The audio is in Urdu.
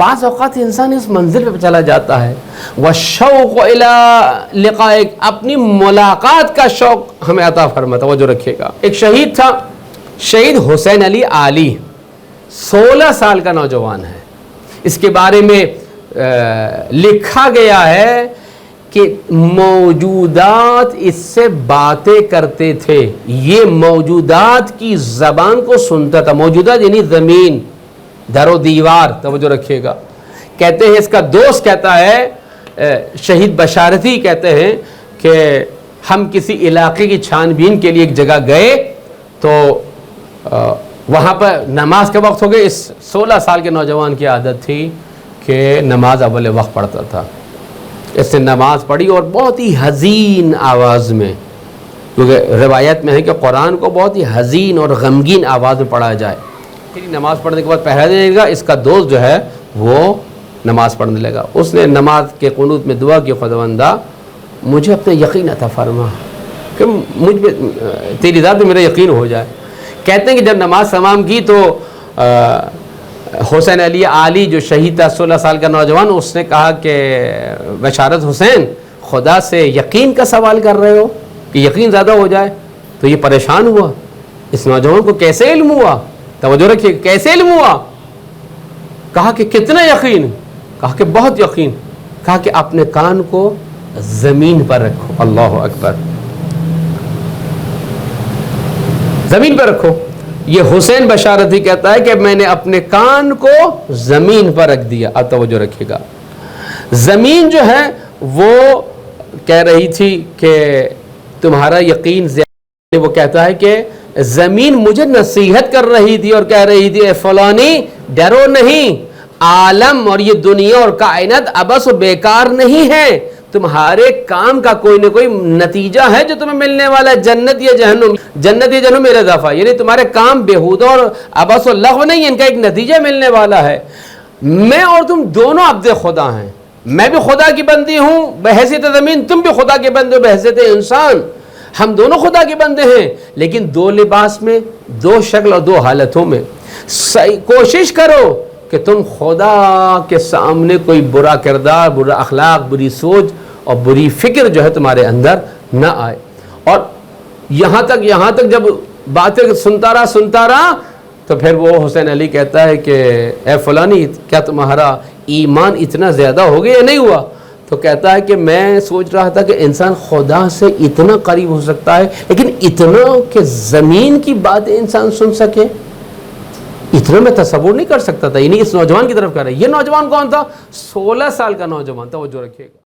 بعض اوقات انسان اس منزل پہ چلا جاتا ہے، والشوق الی لقائک، اپنی ملاقات کا شوق ہمیں عطا فرما. توجہ رکھیے گا. ایک شہید تھا، شہید حسین علی آلی، 16 سال کا نوجوان ہے. اس کے بارے میں لکھا گیا ہے کہ موجودات اس سے باتیں کرتے تھے، یہ موجودات کی زبان کو سنتا تھا. موجودات یعنی زمین، در و دیوار. توجہ رکھیے گا. کہتے ہیں اس کا دوست کہتا ہے، شہید بشارتی کہتے ہیں کہ ہم کسی علاقے کی چھان بین کے لیے ایک جگہ گئے تو وہاں پر نماز کا وقت ہو گیا. اس 16 سال کے نوجوان کی عادت تھی کہ نماز اول وقت پڑھتا تھا. اس نے نماز پڑھی اور بہت ہی حزین آواز میں، کیونکہ روایت میں ہے کہ قرآن کو بہت ہی حزین اور غمگین آواز میں پڑھا جائے. پھر نماز پڑھنے کے بعد پہرا دینے لگا. اس کا دوست جو ہے وہ نماز پڑھنے لگا. اس نے نماز کے قنوت میں دعا کی، خداوندا مجھے اپنا یقین عطا فرما کہ مجھ پہ تیری ذات پہ میرا یقین ہو جائے. کہتے ہیں کہ جب نماز تمام کی تو حسین علی آلی جو شہید تھا 16 سال کا نوجوان، اس نے کہا کہ بشارت حسین، خدا سے یقین کا سوال کر رہے ہو کہ یقین زیادہ ہو جائے؟ تو یہ پریشان ہوا. اس نوجوان کو کیسے علم ہوا؟ توجہ رکھیے، کیسے علم ہوا؟ کہا کہ کتنا یقین؟ کہا کہ بہت یقین. کہا کہ اپنے کان کو زمین پر رکھو. اللہ اکبر. زمین پر رکھو. یہ حسین بشارتی کہتا ہے کہ میں نے اپنے کان کو زمین پر رکھ دیا. اب توجہ رکھیے گا. زمین جو ہے وہ کہہ رہی تھی کہ تمہارا یقین زیادہ. وہ کہتا ہے کہ زمین مجھے نصیحت کر رہی تھی اور کہہ رہی تھی اے فلانی ڈرو نہیں، عالم اور یہ دنیا اور کائنات ابس و بیکار نہیں ہے، تمہارے کام کا کوئی نہ کوئی نتیجہ ہے جو تمہیں ملنے والا ہے، جنت یا جہنم. جنت یا جہنم میرا اضافہ، یعنی تمہارے کام بیہودہ اور ابس و لغو نہیں، ان کا ایک نتیجہ ملنے والا ہے. میں اور تم دونوں عبد خدا ہیں. میں بھی خدا کی بندی ہوں بحیثیت زمین، تم بھی خدا کے بندے ہو بحیثیت انسان. ہم دونوں خدا کے بندے ہیں، لیکن دو لباس میں، دو شکل اور دو حالتوں میں. کوشش کرو کہ تم خدا کے سامنے کوئی برا کردار، برا اخلاق، بری سوچ اور بری فکر جو ہے تمہارے اندر نہ آئے. اور یہاں تک جب باتیں سنتا رہا تو پھر وہ حسین علی کہتا ہے کہ اے فلانی کیا تمہارا ایمان اتنا زیادہ ہو گیا یا نہیں ہوا؟ تو کہتا ہے کہ میں سوچ رہا تھا کہ انسان خدا سے اتنا قریب ہو سکتا ہے، لیکن اتنا کہ زمین کی باتیں انسان سن سکے، اتنا میں تصور نہیں کر سکتا تھا. یعنی اس نوجوان کی طرف کر رہا ہے. یہ نوجوان کون تھا؟ 16 سال کا نوجوان. توجہ رکھیے گا.